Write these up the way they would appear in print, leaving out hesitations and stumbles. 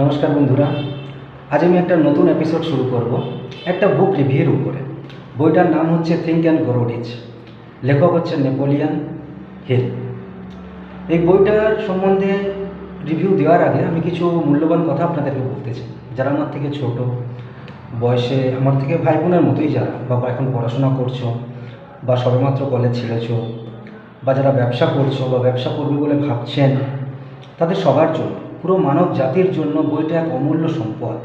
নমস্কার বন্ধুরা, আজ আমি একটা নতুন এপিসোড শুরু করব একটা বুক রিভিউর উপরে। বইটার নাম হচ্ছে থিঙ্ক অ্যান্ড গ্রো রিচ। লেখক হচ্ছে নেপোলিয়ান হিল। এই বইটার সম্বন্ধে রিভিউ দেওয়ার আগে আমি কিছু মূল্যবান কথা আপনাদেরকে বলতে চাই। যারা আমার থেকে ছোট বয়সে, আমার থেকে ভাই বোনের মতোই, যারা বা এখন পড়াশোনা করছো বা সবেমাত্র কলেজ ছেড়েছো, বা যারা ব্যবসা করছো বা ব্যবসা করবে বলে ভাবছেন, তাদের সবার জন্য, পুরো মানব জাতির জন্য বইটা এক অমূল্য সম্পদ।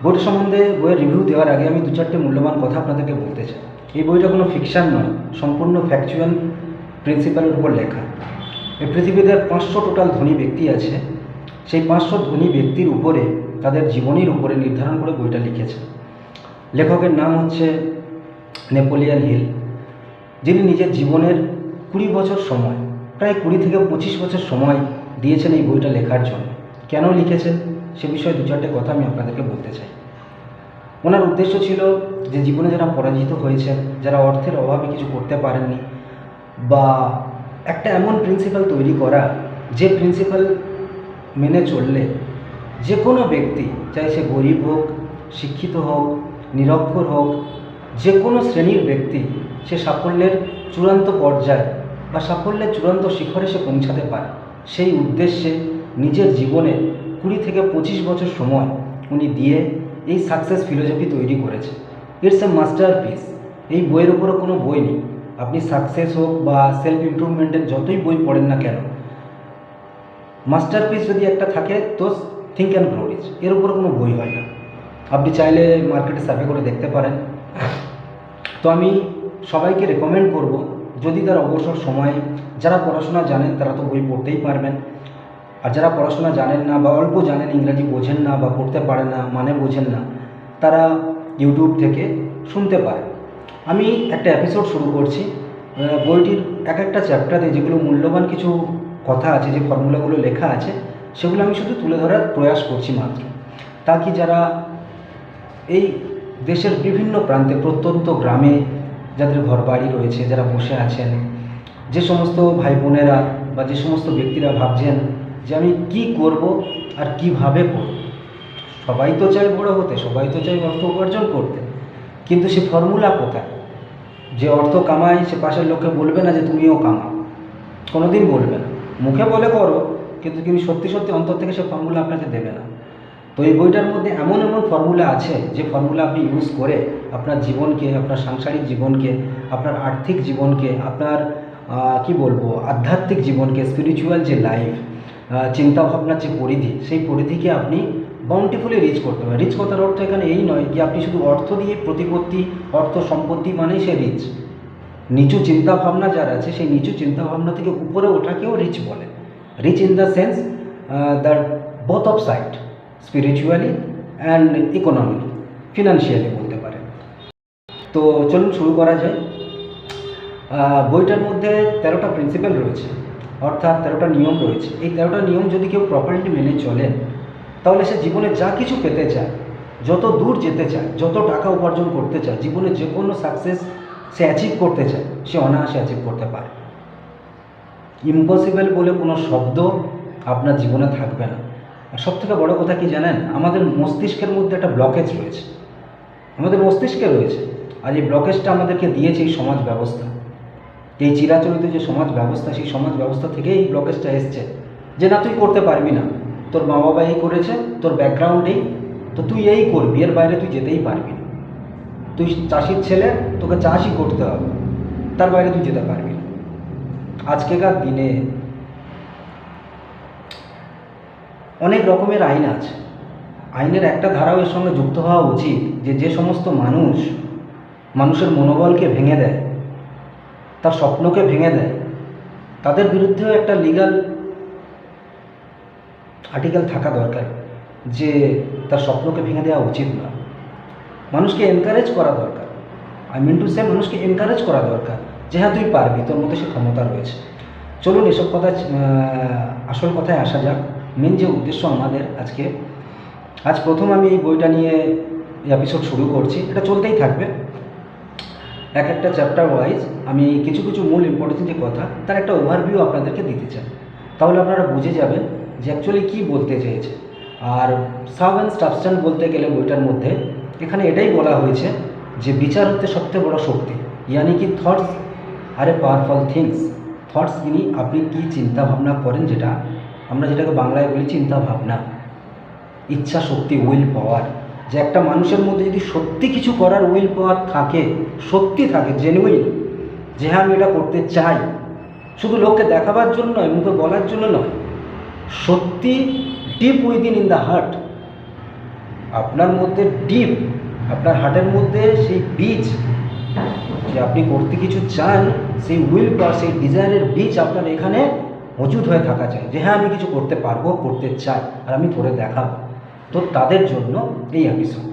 বইটা সম্বন্ধে বইয়ের রিভিউ দেওয়ার আগে আমি দু চারটে মূল্যবান কথা আপনাদেরকে বলতে চাই। এই বইটা কোনো ফিকশান নয়, সম্পূর্ণ ফ্যাকচুয়াল প্রিন্সিপালের উপর লেখা। এই পৃথিবীতে 500 টোটাল ধনী ব্যক্তি আছে। সেই 500 ধনী ব্যক্তির উপরে, তাদের জীবনীর উপরে নির্ধারণ করে বইটা লিখেছে। লেখকের নাম হচ্ছে নেপোলিয়ান হিল, যিনি নিজের জীবনের 20 বছর সময়, প্রায় 20 থেকে 25 বছর সময় দিয়েছেন এই বইটা লেখার জন্য। কেন লিখেছেন সে বিষয়ে দু চারটে কথা আমি আপনাদেরকে বলতে চাই। ওনার উদ্দেশ্য ছিল যে জীবনে যারা পরাজিত হয়েছেন, যারা অর্থের অভাবে কিছু করতে পারেননি, বা একটা এমন প্রিন্সিপাল তৈরি করা যে প্রিন্সিপাল মেনে চললে যে কোনো ব্যক্তি, চাই সে গরিব হোক, শিক্ষিত হোক, নিরক্ষর হোক, যে কোনো শ্রেণীর ব্যক্তি, সে সাফল্যের চূড়ান্ত পর্যায়ে বা সাফল্যের চূড়ান্ত শিখরে সে পৌঁছাতে পারে। সেই উদ্দেশ্যে নিজের জীবনে 20 থেকে 25 বছর সময় উনি দিয়ে এই সাকসেস ফিলোসফি তৈরি করেছে। It's a masterpiece. এই বইয়ের উপরও কোনো বই নেই। আপনি সাকসেস হোক বা সেলফ ইমপ্রুভমেন্টের যতই বই পড়েন না কেন, মাস্টারপিস যদি একটা থাকে তো থিঙ্ক অ্যান্ড গ্রো রিচ, এর উপর কোনো বই হয় না। আপনি চাইলে মার্কেটে সার্ভে করে দেখতে পারেন। তো আমি সবাইকে রেকমেন্ড করব, যদি তার অবসর সময়ে, যারা পড়াশোনা জানেন তারা তো বই পড়তেই পারবেন, আর যারা পড়াশোনা জানেন না বা অল্প জানেন, ইংরাজি বোঝেন না বা পড়তে পারেন না, মানে বোঝেন না, তারা ইউটিউব থেকে শুনতে পারেন। আমি একটা এপিসোড শুরু করছি। বইটির এক একটা চ্যাপ্টারে যেগুলো মূল্যবান কিছু কথা আছে, যে ফর্মুলাগুলো লেখা আছে, সেগুলো আমি শুধু তুলে ধরার প্রয়াস করছি মাত্র, তাকি যারা এই দেশের বিভিন্ন প্রান্তে, প্রত্যন্ত গ্রামে যাদের ঘরবাড়ি রয়েছে, যারা বসে আছেন, যে সমস্ত ভাই বোনেরা বা যে সমস্ত ব্যক্তিরা ভাবছেন যে আমি কি করব আর কিভাবে করব। সবাই তো চায় বড় হতে, সবাই তো চায় অর্থ উপার্জন করতে, কিন্তু সে ফর্মুলা কোথায়? যে অর্থ কামায় সে পাশের লোককে বলবে না যে তুমিও কামাও, কোনো দিন বলবে না। মুখে বলে করো, কিন্তু সত্যি সত্যি অন্তর থেকে সে ফর্মুলা আপনাকে দেবে না। তো এই বইটার মধ্যে এমন এমন ফর্মুলা আছে, যে ফর্মুলা আপনি ইউজ করে আপনার জীবনকে, আপনার সাংসারিক জীবনকে, আপনার আর্থিক জীবনকে, আপনার কি বলবো, আধ্যাত্মিক জীবনকে, স্পিরিচুয়াল যে লাইফ, চিন্তাভাবনার যে পরিধি, সেই পরিধিকে আপনি বাউন্টিফুলি রিচ করতে পারেন। রিচ করার অর্থ এখানে এই নয় যে আপনি শুধু অর্থ দিয়ে প্রতিপত্তি, অর্থ সম্পত্তি মানেই সে রিচ। নিচু চিন্তাভাবনা যার আছে, সেই নিচু চিন্তাভাবনা থেকে উপরে ওঠাকেও রিচ বলে। Rich in the sense the both of side, spiritually and economically, financially বলতে পারেন। তো চলুন শুরু করা যায়। বইটার মধ্যে 13টা প্রিন্সিপাল রয়েছে, অর্থাৎ 13টা নিয়ম রয়েছে। এই 13টা নিয়ম যদি কেউ প্রপারলি মেনে চলেন, তাহলে সে জীবনে যা কিছু পেতে চায়, যত দূর যেতে চায়, যত টাকা উপার্জন করতে চায়, জীবনে যে কোনো সাকসেস সে অ্যাচিভ করতে চায়, সে অনায়াসে অ্যাচিভ করতে পারে। ইম্পসিবল বলে কোনো শব্দ আপনার জীবনে থাকবে না। আর সবথেকে বড় কথা কি জানেন? আমাদের মস্তিষ্কের মধ্যে একটা ব্লকেজ রয়েছে, আমাদের মস্তিষ্কে রয়েছে। আর এই ব্লকেজটা আমাদেরকে দিয়েছে এই সমাজ ব্যবস্থা, এই চিরাচরিত যে সমাজ ব্যবস্থা, সেই সমাজ ব্যবস্থা থেকে এই ব্লকেজটা এসছে, যে না তুই করতে পারবি না, তোর মা বাবা এই করেছে, তোর ব্যাকগ্রাউন্ড এই, তো তুই এই করবি, এর বাইরে তুই যেতেই পারবি না। তুই চাষির ছেলে, তোকে চাষই করতে হবে, তার বাইরে তুই যেতে পারবি না। আজকেকার দিনে অনেক রকমের আইন আছে। আইনের একটা ধারাও এর সঙ্গে যুক্ত হওয়া উচিত, যে যে সমস্ত মানুষের মনোবলকে ভেঙে দেয়, তার স্বপ্নকে ভেঙে দেয়, তাদের বিরুদ্ধেও একটা লিগ্যাল আর্টিকেল থাকা দরকার, যে তার স্বপ্নকে ভেঙে দেওয়া উচিত না। মানুষকে এনকারেজ করা দরকার। আই মিন টু সে, মানুষকে এনকারেজ করা দরকার যে হ্যাঁ তুই পারবি, তোর মধ্যে সে ক্ষমতা রয়েছে। চলুন এসব কথা, আসল কথায় আসা যাক। মেন যে উদ্দেশ্য আমাদের আজ প্রথম আমি এই বইটা নিয়ে এপিসোড শুরু করছি। এটা চলতেই থাকবে, এক একটা চ্যাপ্টার ওয়াইজ আমি কিছু কিছু মূল ইম্পর্টেন্ট যে কথা, তার একটা ওভারভিউ আপনাদেরকে দিতে চাই। তাহলে আপনারা বুঝে যাবেন যে অ্যাকচুয়ালি কী বলতে চেয়েছে। আর সাব অ্যান্ড সাবস্ট্যান্স বলতে গেলে বইটার মধ্যে এখানে এটাই বলা হয়েছে যে বিচার হচ্ছে সবচেয়ে বড় শক্তি, ইয়ানি কি thoughts are a powerful things. Thoughts ইনি আপনি কী চিন্তা ভাবনা করেন, যেটা আমরা যেটাকে বাংলায় বলি চিন্তা ভাবনা, ইচ্ছা শক্তি, উইল পাওয়ার। যে একটা মানুষের মধ্যে যদি সত্যি কিছু করার উইল পাওয়ার থাকে, সত্যি থাকে, জেনুইন, যে হ্যাঁ আমি এটা করতে চাই, শুধু লোককে দেখাবার জন্য নয়, মুখে বলার জন্য নয়, সত্যি deep within in the heart, আপনার মধ্যে ডিপ, আপনার হার্টের মধ্যে সেই বীজ, যে আপনি করতে কিছু চান, সেই উইল বা সেই ডিজায়ারের বীজ আপনার এখানে মজুদ হয়ে থাকা চাই, যে হ্যাঁ আমি কিছু করতে পারবো, করতে চাই, আর আমি করে দেখাবো। তো তাদের জন্য এই এপিসোড।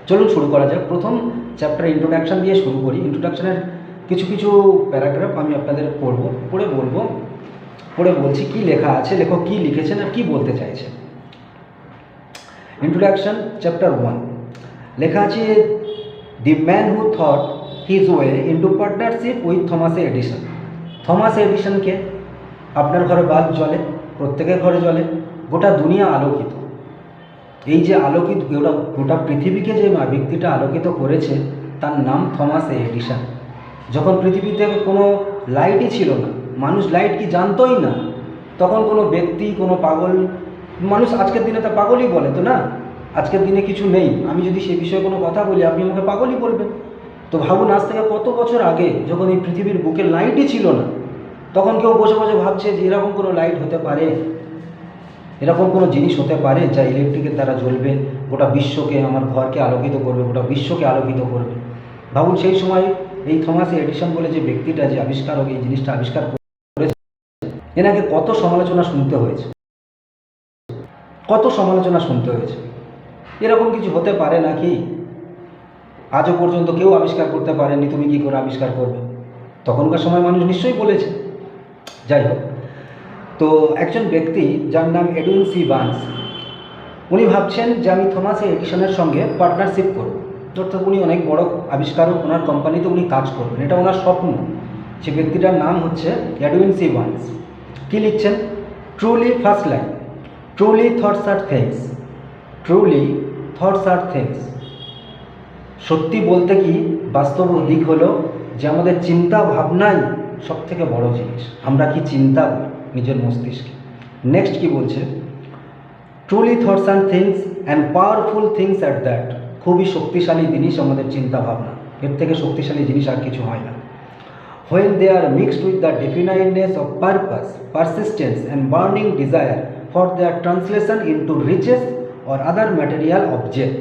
চলুন শুরু করা যাক। প্রথম চ্যাপ্টার ইন্ট্রোডাকশান দিয়ে শুরু করি। ইন্ট্রোডাকশানের কিছু কিছু প্যারাগ্রাফ আমি আপনাদের পড়ে বলছি কী লেখা আছে, লেখক কী লিখেছেন আর কী বলতে চাইছেন। ইন্ট্রোডাকশান চ্যাপ্টার 1 লেখা আছে, the man who thought his way into partnership with Thomas Edison. Thomas এডিসনকে, আপনার ঘরে বাল্ব জ্বলে, প্রত্যেকের ঘরে জ্বলে, গোটা দুনিয়া আলোকিত। এই যে আলোকিত গোটা পৃথিবীকে যে ব্যক্তিটা আলোকিত করেছে তার নাম থমাস এডিসন। যখন পৃথিবীতে কোনো লাইটই ছিল না, মানুষ লাইট কি জানতোই না, তখন কোনো ব্যক্তি, কোনো পাগল মানুষ, আজকের দিনে তা পাগলই বলে তো না, আজকের দিনে কিছু নেই, আমি যদি সে বিষয়ে কোনো কথা বলি আপনি আমাকে পাগলই বলবেন। তো ভাবুন, আজ থেকে কত বছর আগে যখন এই পৃথিবীর বুকে লাইটই ছিল না, তখন কেউ বসে বসে ভাবছে যে এরকম কোনো লাইট হতে পারে, এরকম কোনো জিনিস হতে পারে যা ইলেকট্রিকের দ্বারা জ্বলবে, গোটা বিশ্বকে, আমার ঘরকে আলোকিত করবে, গোটা বিশ্বকে আলোকিত করবে। ভাবুন সেই সময় এই থমাস এডিসন বলে যে ব্যক্তিটা, যে আবিষ্কারক, এই জিনিসটা আবিষ্কার করেছে, এনাকে কত সমালোচনা শুনতে হয়েছে, কত সমালোচনা শুনতে হয়েছে। এরকম কিছু হতে পারে নাকি, আজও পর্যন্ত কেউ আবিষ্কার করতে পারেনি, তুমি কি করে আবিষ্কার করবে। তখনকার সময় মানুষ নিশ্চয়ই বলেছে। যাই হোক, তো একজন ব্যক্তি যার নাম এডুইন সি বার্নস, উনি ভাবছেন যে আমি থমাস এডিসনের সঙ্গে পার্টনারশিপ করব, অর্থাৎ উনি অনেক বড় আবিষ্কারক, ওনার কোম্পানিতে উনি কাজ করবেন, এটা ওনার স্বপ্ন। সে ব্যক্তিটার নাম হচ্ছে এডুইন সি বার্নস। কী লিখছেন? Truly, first line, truly thoughts are things, truly thoughts are things. সত্যি বলতে কি বাস্তব দিক হলো যে আমাদের চিন্তা ভাবনাই সব থেকে বড় জিনিস। আমরা কি চিন্তা করি নিজের মস্তিষ্কে। নেক্সট কি বলছে? Truly thoughts and things and powerful things at that. খুবই শক্তিশালী জিনিস আমাদের চিন্তা ভাবনা, এর থেকে শক্তিশালী জিনিস আর কিছু হয় না। when they are mixed with the definiteness of purpose, persistence and burning desire for their translation into riches or other material object।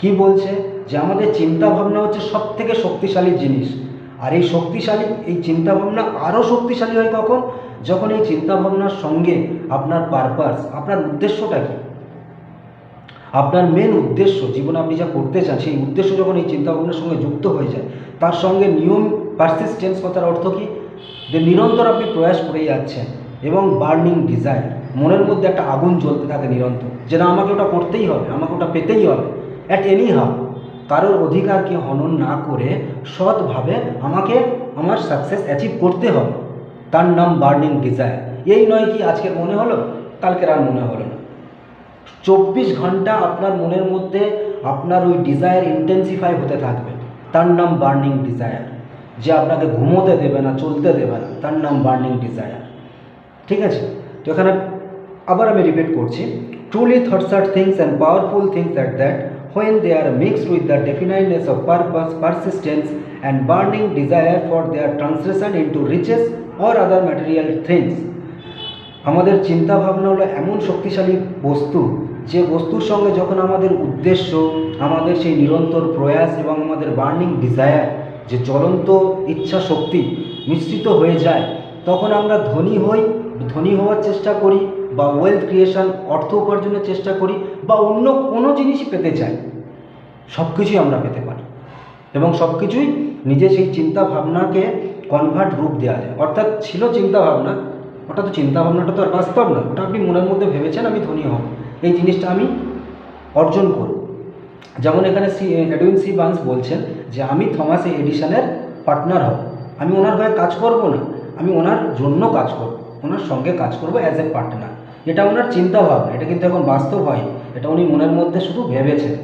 কি বলছে? যে আমাদের চিন্তা ভাবনা হচ্ছে সব থেকে শক্তিশালী জিনিস, আর এই শক্তিশালী এই চিন্তা ভাবনা আরও শক্তিশালী হয় কখন? যখন এই চিন্তা ভাবনার সঙ্গে আপনার পারপাস, আপনার উদ্দেশ্যটা কি, আপনার মেন উদ্দেশ্য, জীবনে আপনি যা করতে চান সেই উদ্দেশ্য যখন এই চিন্তাভাবনার সঙ্গে যুক্ত হয়ে যায়, তার সঙ্গে নিয়ম, পারসিস্টেন্স কথার অর্থ কি? যে নিরন্তর আপনি প্রয়াস করে যাচ্ছেন, এবং বার্নিং ডিজায়ার, মনের মধ্যে একটা আগুন জ্বলতে থাকে নিরন্তর, যে না আমাকে ওটা করতেই হবে, আমাকে ওটা পেতেই হবে, অ্যাট এনি হাউ, কারোর অধিকারকে হনন না করে সৎভাবে আমাকে আমার সাকসেস অ্যাচিভ করতে হবে, তার নাম বার্নিং ডিজায়ার। এই নয় কি আজকের মনে হলো, কালকের আর মনে হলো না। 24 ঘন্টা আপনার মনের মধ্যে আপনার ওই ডিজায়ার ইন্টেন্সিফাই হতে থাকবে, তার নাম বার্নিং ডিজায়ার। যে আপনাকে ঘুমোতে দেবে না, চলতে দেবে না, তার নাম বার্নিং ডিজায়ার। ঠিক আছে? তো এখানে আবার আমি রিপিট করছি, truly thoughts are things and powerful things at that when they are mixed with the definiteness of purpose, persistence and burning desire for their translation into riches or other material things। আমাদের চিন্তা ভাবনা হলো এমন শক্তিশালী বস্তু, যে বস্তুর সঙ্গে যখন আমাদের উদ্দেশ্য, আমাদের সেই নিরন্তর প্রয়াস এবং আমাদের বার্নিং ডিজায়ার, যে জ্বলন্ত ইচ্ছা শক্তি মিশ্রিত হয়ে যায়, তখন আমরা ধনী হই, ধনী হওয়ার চেষ্টা করি, বা ওয়েলথ ক্রিয়েশন, অর্থ উপার্জনের চেষ্টা করি, বা অন্য কোনো জিনিসই পেতে চাই, সব কিছুই আমরা পেতে পারি, এবং সব কিছুই নিজে সেই চিন্তা ভাবনাকে কনভার্ট রূপ দেওয়া যায়। অর্থাৎ ছিল চিন্তা ভাবনা, ওটা তো চিন্তা ভাবনাটা তো আর বাস্তব না, ওটা আপনি মনের মধ্যে ভেবেছেন আমি ধনী হব, এই জিনিসটা আমি অর্জন করব। যেমন এখানে এডুইন সি বার্নস বলছেন যে আমি থমাস এডিসনের পার্টনার হব, আমি ওনার হয়ে কাজ করব না, আমি ওনার জন্য কাজ করব, ওনার সঙ্গে কাজ করব অ্যাজ এ পার্টনার। এটা ওনার চিন্তা ভাবনা, এটা কিন্তু এখন বাস্তব হয়নি, এটা উনি মনের মধ্যে শুধু ভেবেছেন।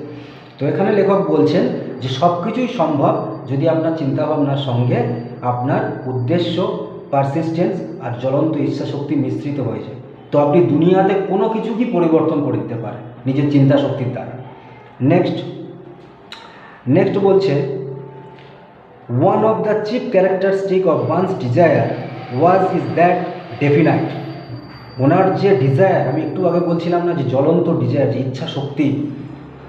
তো এখানে লেখক বলছেন যে সব কিছুই সম্ভব যদি আপনার চিন্তাভাবনার সঙ্গে আপনার উদ্দেশ্য, পারসিস্টেন্স আর জ্বলন্ত ইচ্ছা শক্তি মিশ্রিত হয়ে যায়, তো আপনি দুনিয়াতে কোনো কিছুকেই পরিবর্তন করে দিতে পারেন নিজের চিন্তা শক্তির দ্বারা। নেক্সট বলছে, one of the chief characteristic of one's desire was is that definite. ওনার যে ডিজায়ার, আমি একটু আগে বলছিলাম না যে জ্বলন্ত ডিজায়ার, যে ইচ্ছা শক্তি,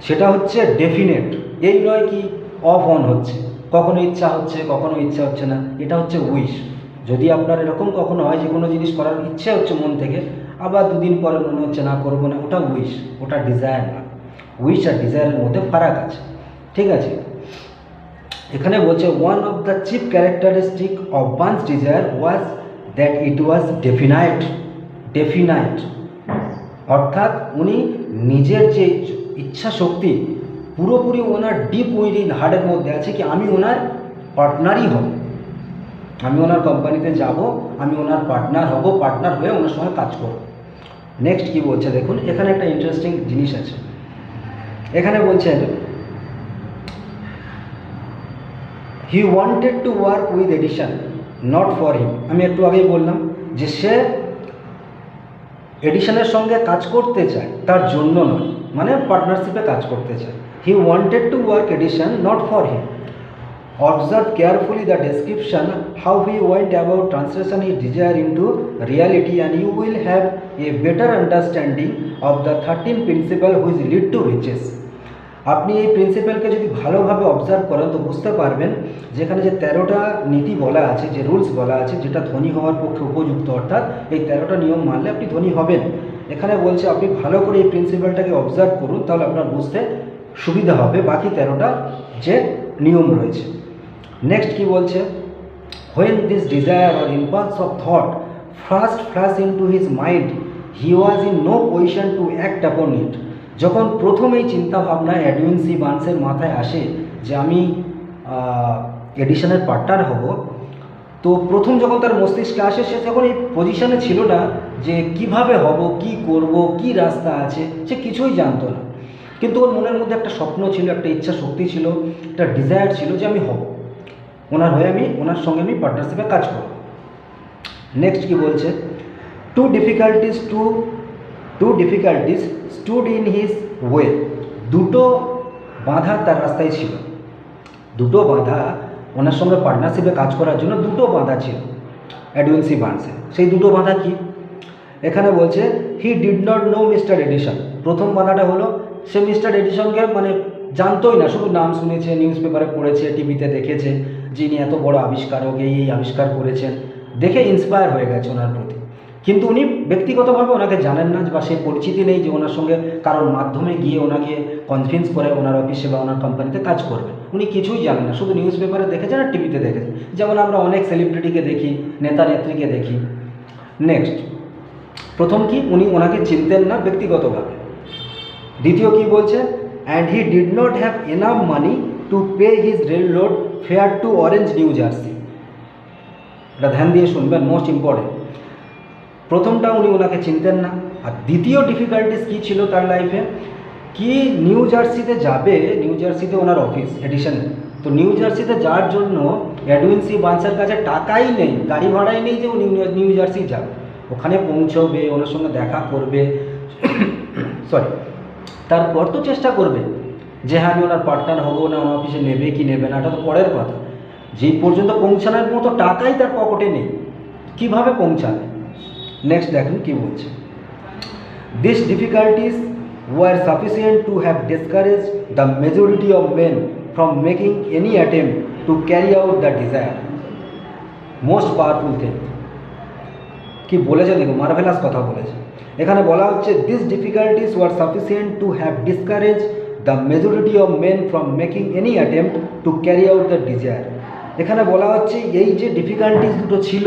সেটা হচ্ছে ডেফিনেট। এই নয় কি অফ অন হচ্ছে, কখনো ইচ্ছা হচ্ছে কখনো ইচ্ছা হচ্ছে না, এটা হচ্ছে উইশ। যদি আপনার এরকম কখনো হয় যে কোনো জিনিস করার ইচ্ছে হচ্ছে মন থেকে, আবার দুদিন পরে মনে হচ্ছে না করবো না, ওটা উইশ, ওটা ডিজায়ার না। উইশ আর ডিজায়ারের মধ্যে ফারাক আছে, ঠিক আছে। এখানে বলছে one of the chief characteristic of one's desire was that it was definite. অর্থাৎ উনি নিজের যে ইচ্ছা শক্তি পুরোপুরি ওনার ডিপ উইদিন হার্টের মধ্যে আছে কি আমি ওনার পার্টনারই হব, আমি ওনার কোম্পানিতে যাব, আমি ওনার পার্টনার হব, পার্টনার হয়ে ওনার সঙ্গে কাজ করব। নেক্সট কি বলছে দেখুন, এখানে একটা ইন্টারেস্টিং জিনিস আছে। এখানে বলছেন he wanted to work with Edison not for him. আমি একটু আগেই বললাম যে সে এডিশনের সঙ্গে কাজ করতে চায়, তার জন্য নয়, মানে পার্টনারশিপে কাজ করতে চায়। He wanted to work Edison not for him. Observe carefully the description how he went about translation his desire into reality and you will have a better understanding of the 13 principles which lead to riches. আপনি এই প্রিন্সিপালকে যদি ভালোভাবে observe করেন তো বুঝতে পারবেন যেখানে যে 13টা নীতি বলা আছে, যে রুলস বলা আছে, যেটা ধনী হওয়ার পক্ষে উপযুক্ত, অর্থাৎ এই 13টা নিয়ম মানলে আপনি ধনী হবেন। এখানে বলছে আপনি ভালো করে এই প্রিন্সিপালটাকে অবজার্ভ করুন, তাহলে আপনার বুঝতে সুবিধা হবে বাকি 13টা যে নিয়ম রয়েছে। নেক্সট কি বলছে, when this desire or impulse of thought first flashed into his mind he was in no position to act upon it. যখন প্রথম এই চিন্তা ভাবনা এডউইন সি বার্নসের মাথায় আসে যে আমি এডিশনের পার্টনার হব, তো প্রথম যখন তার মস্তিষ্কে আসে সে যখন এই পজিশনে ছিল না যে কিভাবে হব, কি করব, কি রাস্তা আছে, সে কিছুই জানতো না। কিন্তু ওর মনের মধ্যে একটা স্বপ্ন ছিল, একটা ইচ্ছা শক্তি ছিল, একটা ডিজায়ার ছিল যে আমি হব, ওনার হয়ে আমি ওনার সঙ্গে আমি পার্টনারশিপে কাজ করব। নেক্সট কি বলছে, two difficulties stood in his way. দুটো বাধা তার রাস্তায় ছিল, দুটো বাধা ওনার সঙ্গে পার্টনারশিপে কাজ করার জন্য দুটো বাধা ছিল এডউইন সি বার্নসের। সেই দুটো বাধা কি, এখানে বলছে he did not know Mister Edison. প্রথম বাধাটা হলো সে মিস্টার এডিশনকে মানে জানতোই না, শুধু নাম শুনেছে, নিউজ পেপারে পড়েছে, টিভিতে দেখেছে যিনি এত বড় আবিষ্কারক, এই আবিষ্কার করেছেন, দেখে ইন্সপায়ার হয়ে গেছে ওনার প্রতি। কিন্তু উনি ব্যক্তিগতভাবে ওনাকে জানেন না বা সেই পরিচিতি নেই যে ওনার সঙ্গে কারোর মাধ্যমে গিয়ে ওনাকে কনভিন্স করে ওনার অফিসে বা ওনার কোম্পানিতে কাজ করবে, উনি কিছুই জানেন না, শুধু নিউজ পেপারে দেখেছেন আর টিভিতে দেখেছেন, যেমন আমরা অনেক সেলিব্রিটিকে দেখি, নেতা নেত্রীকে দেখি। নেক্সট, প্রথম কি উনি ওনাকে চিনতেন না ব্যক্তিগতভাবে। দ্বিতীয় কি বলছে, and he did not have enough money to pay his railroad fare to Orange New Jersey. এটা ধ্যান দিয়ে শুনবেন, মোস্ট ইম্পর্টেন্ট। প্রথমটা উনি ওনাকে চিনতেন না, আর দ্বিতীয় ডিফিকাল্টিস কী ছিল তার লাইফে, কি নিউ জার্সিতে যাবে, নিউ জার্সিতে ওনার অফিস এডিশনে, তো নিউ জার্সিতে যাওয়ার জন্য এডউইন সি বার্নসের কাছে টাকাই নেই, গাড়ি ভাড়াই নেই যে উনি নিউ জার্সি যাবে, ওখানে পৌঁছবে, ওনার সঙ্গে দেখা করবে, সরি, তারপর তো চেষ্টা করবে যে হ্যাঁ আমি ওনার পার্টনার হবো না, ওনার অফিসে নেবে কি নেবে না, এটা তো পরের কথা। যেই পর্যন্ত পৌঁছানোর মতো টাকাই তার পকেটে নেই, কীভাবে পৌঁছাবে। নেক্সট দেখুন কি বলছে, this difficulties were sufficient to have discourage the majority of men from making any attempt to carry out the desire. Most powerful thing কি বলেছে দেখুন, মার্ভেলাস কথা বলেছে। এখানে বলা হচ্ছে this difficulties were sufficient to have discourage the majority of men from making any attempt to carry out the desire. এখানে বলা হচ্ছে এই যে ডিফিকাল্টিস দুটো ছিল,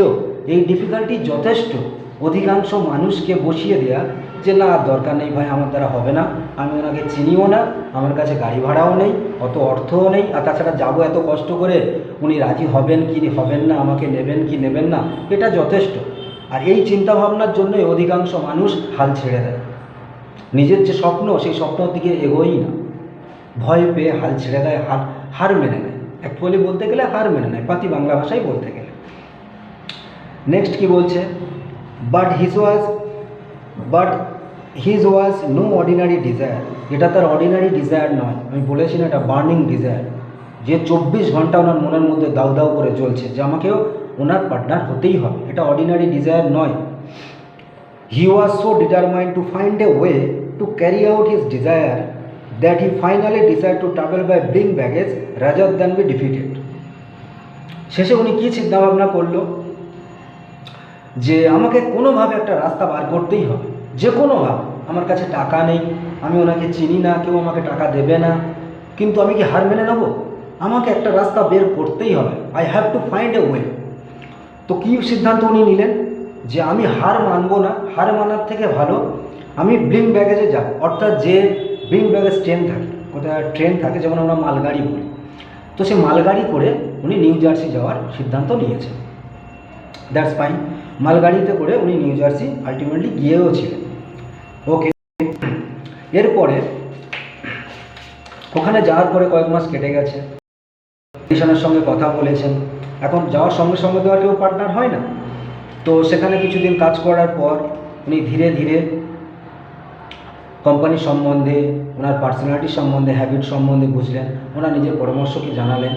এই ডিফিকাল্টি যথেষ্ট অধিকাংশ মানুষকে বসিয়ে দেয়া যে না আর দরকার নেই ভাই, আমার দ্বারা হবে না, আমি ওনাকে চিনিও না, আমার কাছে গাড়ি ভাড়াও নেই, অত অর্থও নেই, আর তাছাড়া যাবো এত কষ্ট করে, উনি রাজি হবেন কি হবেন না, আমাকে নেবেন কি নেবেন না, এটা যথেষ্ট। আর এই চিন্তাভাবনার জন্যই অধিকাংশ মানুষ হাল ছেড়ে দেয়, নিজের যে স্বপ্ন সেই স্বপ্নের দিকে এগোই না, ভয় পেয়ে হাল ছেড়ে দেয়, হার মেনে নেয়। অ্যাকচুয়ালি বলতে গেলে হার মেনে নেয়, পাতি বাংলা ভাষায় বলতে গেলে। নেক্সট কি বলছে, but his was no ordinary desire, এটা তার অর্ডিনারি ডিজায়ার নয়, আমি বলেছি না এটা বার্নিং ডিজায়ার, যে 24 ঘন্টা ওনার মনের মধ্যে দাউ দাউ করে চলছে যে আমাকেও ওনার পার্টনার হতেই হবে, এটা অর্ডিনারি ডিজায়ার নয়। He was so determined to find a way to carry out his desire that he finally decide to travel by bring baggage rather than be defeated. শেষে উনি কী চিন্তাভাবনা করলো, যে আমাকে কোনোভাবে একটা রাস্তা বার করতেই হবে, যে কোনোভাবে। আমার কাছে টাকা নেই, আমি ওনাকে চিনি না, কেউ আমাকে টাকা দেবে না, কিন্তু আমি কি হার মেনে নেব? আমাকে একটা রাস্তা বের করতেই হবে, I have to find a way. তো কী সিদ্ধান্ত উনি নিলেন, যে আমি হার মানবো না, হার মানার থেকে ভালো আমি ব্রিং ব্যাগেজে যাব, অর্থাৎ যে ব্রিং ব্যাগেজ ট্রেন থাকে যেমন আমরা মালগাড়ি বলি, তো সে মালগাড়ি করে উনি নিউ জার্সি যাওয়ার সিদ্ধান্ত নিয়েছেন। দ্যাটস ফাইন, মালগাড়িতে করে উনি নিউ জার্সি আলটিমেটলি গিয়েও ছিলেন। ওকে, এরপরে ওখানে যাওয়ার পরে কয়েক মাস কেটে গেছে, এডিসনের সঙ্গে কথা বলেছেন। এখন যাওয়ার সঙ্গে সঙ্গে তো আর কেউ পার্টনার হয় না, তো সেখানে কিছুদিন কাজ করার পর উনি ধীরে ধীরে কোম্পানির সম্বন্ধে, ওনার পার্সোনালিটি সম্বন্ধে, হ্যাবিট সম্বন্ধে বুঝলেন, ওনার নিজের পরামর্শ কি জানালেন।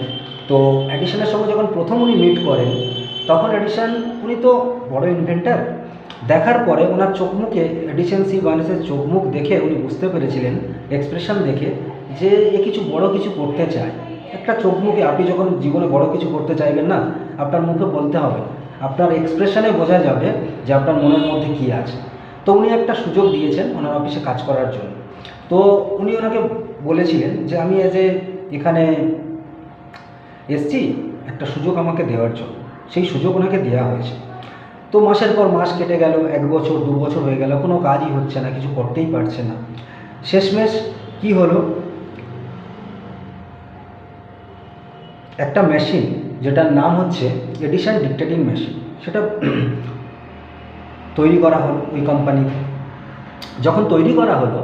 তো এডিসনের সঙ্গে যখন প্রথম উনি মিট করেন, তখন এডিসন, উনি তো বড় ইনভেন্টার, দেখার পরে ওনার চোখ মুখে, এডিসন সি বার্নেসের চোখ মুখ দেখে উনি বুঝতে পেরেছিলেন, এক্সপ্রেশন দেখে, যে এ কিছু বড় কিছু করতে চায়। একটা চোখ মুখে, আপনি যখন জীবনে বড় কিছু করতে চাইবেন না, আপনার মুখে বলতে হবে, আপনার এক্সপ্রেশনে বোঝা যাবে যে আপনার মনের মধ্যে কী আছে। তো উনি একটা সুযোগ দিয়েছেন ওনার অফিসে কাজ করার জন্য। তো উনি ওনাকে বলেছিলেন যে আমি এখানে এসছি একটা সুযোগ আমাকে দেওয়ার জন্য, সেই সুযোগ ওনাকে দেওয়া হয়েছে। তো মাসের পর মাস কেটে গেল, 1 বছর 2 বছর হয়ে গেল, কোনো কাজই হচ্ছে না, কিছু করতেই পারছে না। শেষমেশ কি হলো, একটা মেশিন যেটার নাম হচ্ছে এডিসন ডিকটেটিং মেশিন, সেটা তৈরি করা হলো ওই কোম্পানিতে। যখন তৈরি করা হলো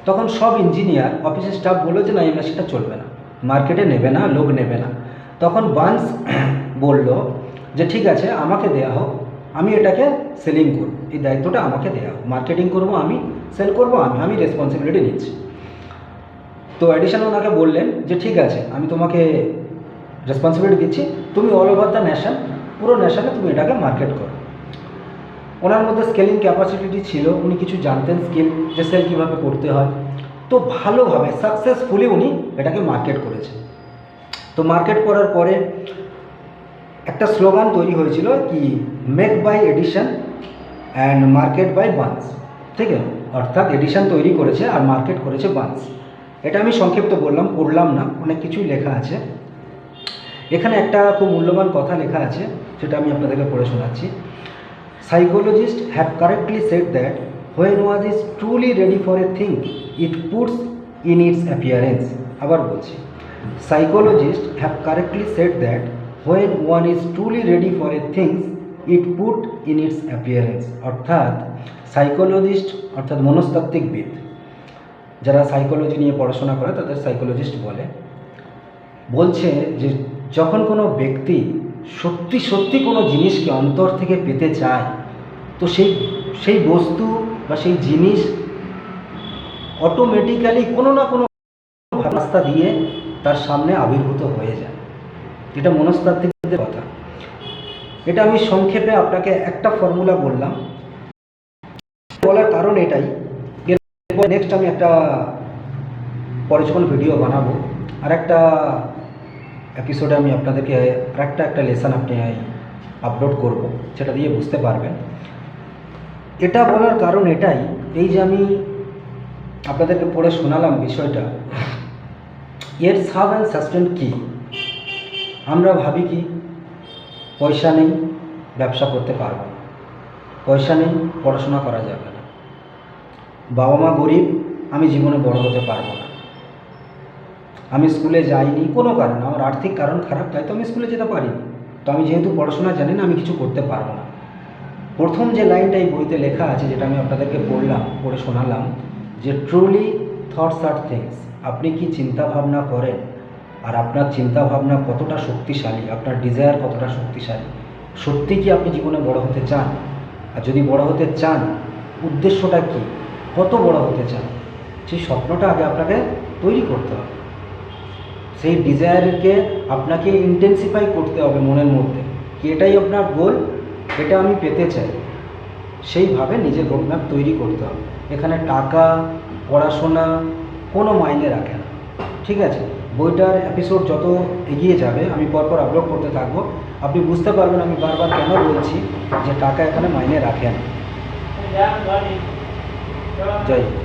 তখন সব ইঞ্জিনিয়ার, অফিসের স্টাফ বললো যে না, এই মেশিনটা চলবে না, মার্কেটে নেবে না, লোক নেবে না। তখন বার্নস বলল যে ঠিক আছে, আমাকে দেয়া হোক, আমি এটাকে সেলিং করব, এই দায়িত্বটা আমাকে দেওয়া হোক, মার্কেটিং করব আমি, সেল করব আমি রেসপন্সিবিলিটি নিচ্ছি। তো এডিসন ওনাকে বললেন যে ঠিক আছে, আমি তোমাকে রেসপন্সিবিলিটি দিচ্ছি, তুমি অল ওভার দ্য নেশন, পুরো নেশনে তুমি এটাকে মার্কেট করো। ওনার মধ্যে স্কেলিং ক্যাপাসিটি ছিল, উনি কিছু জানতেন স্কিল, যে সেল কীভাবে করতে হয়। তো ভালোভাবে সাকসেসফুলি উনি এটাকে মার্কেট করেছেন। তো মার্কেট করার পরে একটা স্লোগান তৈরি হয়েছিল কি, make by Edison and market by Barnes, ঠিক আছে, অর্থাৎ এডিসন তৈরি করেছে আর মার্কেট করেছে বার্নস। এটা আমি সংক্ষিপ্ত বললাম, পড়লাম না, অনেক কিছুই লেখা আছে এখানে। একটা খুব মূল্যবান কথা লেখা আছে, সেটা আমি আপনাদেরকে পড়ে শোনাচ্ছি। Psychologists have correctly said that when one is truly ready for a thing, it puts in its appearance. আবার বলছি, Psychologists have correctly said that when one is truly ready for a thing, it put in its appearance. অর্থাৎ psychologist, অর্থাৎ মনস্তাত্ত্বিকবিদ, যারা psychology নিয়ে পড়াশোনা করে তাদের psychologist বলছে যে যখন কোনো ব্যক্তি সত্যি সত্যি কোনো জিনিসকে অন্তর থেকে পেতে চায়, তো সেই বস্তু বা সেই জিনিস অটোমেটিক্যালি কোনো না কোনো রাস্তা দিয়ে তার সামনে আবির্ভূত হয়ে যায়। এটা মনস্তাত্ত্বিকদের কথা। এটা আমি সংক্ষেপে আপনাকে একটা ফর্মুলা বললাম, বলার কারণ এটাই। নেক্সট আমি একটা পরে যখন ভিডিও বানাবো, আর একটা এপিসোডে আমি আপনাদেরকে একটা লেসন আপনি আপলোড করব, সেটা দিয়ে বুঝতে পারবেন। এটা বলার কারণ এটাই, এই যে আমি আপনাদেরকে পড়ে শোনালাম বিষয়টা, এর সাব অ্যান্ড সাস্টেন কী। আমরা ভাবি কি পয়সা নেই, ব্যবসা করতে পারবো না, পয়সা নেই, পড়াশোনা করা যাবে না, বাবা মা গরিব, আমি জীবনে বড় হতে পারবো না, আমি স্কুলে যাইনি কোনো কারণ, আমার আর্থিক কারণ খারাপ, তাই তো আমি স্কুলে যেতে পারিনি, তো আমি যেহেতু পড়াশোনা জানি না, আমি কিছু করতে পারবো না। প্রথম যে লাইনটা এই বইতে লেখা আছে, যেটা আমি আপনাদেরকে পড়ে শোনালাম, যে ট্রুলি থটস আর থিংস। আপনি কি চিন্তা ভাবনা করেন, আর আপনার চিন্তা ভাবনা কতটা শক্তিশালী, আপনার ডিজায়ার কতটা শক্তিশালী, সত্যি কি আপনি জীবনে বড় হতে চান? আর যদি বড় হতে চান, উদ্দেশ্যটা কি, কত বড় হতে চান, সেই স্বপ্নটা আগে আপনাকে তৈরি করতে হবে। সেই ডিজায়ারকে আপনাকে ইন্টেন্সিফাই করতে হবে মনের মধ্যে, কি এটাই আপনার গোল, এটা আমি পেতে চাই। সেইভাবে নিজের রোডম্যাপ তৈরি করতে হবে। এখানে টাকা, পড়াশোনা কোনো মাইনে রাখে না, ঠিক আছে? বইটার এপিসোড যত এগিয়ে যাবে আমি পরপর আপলোড করতে থাকবো, আপনি বুঝতে পারবেন আমি বারবার কেন বলছি যে টাকা এখানে মাইনে রাখে না। জয় হিন্দ।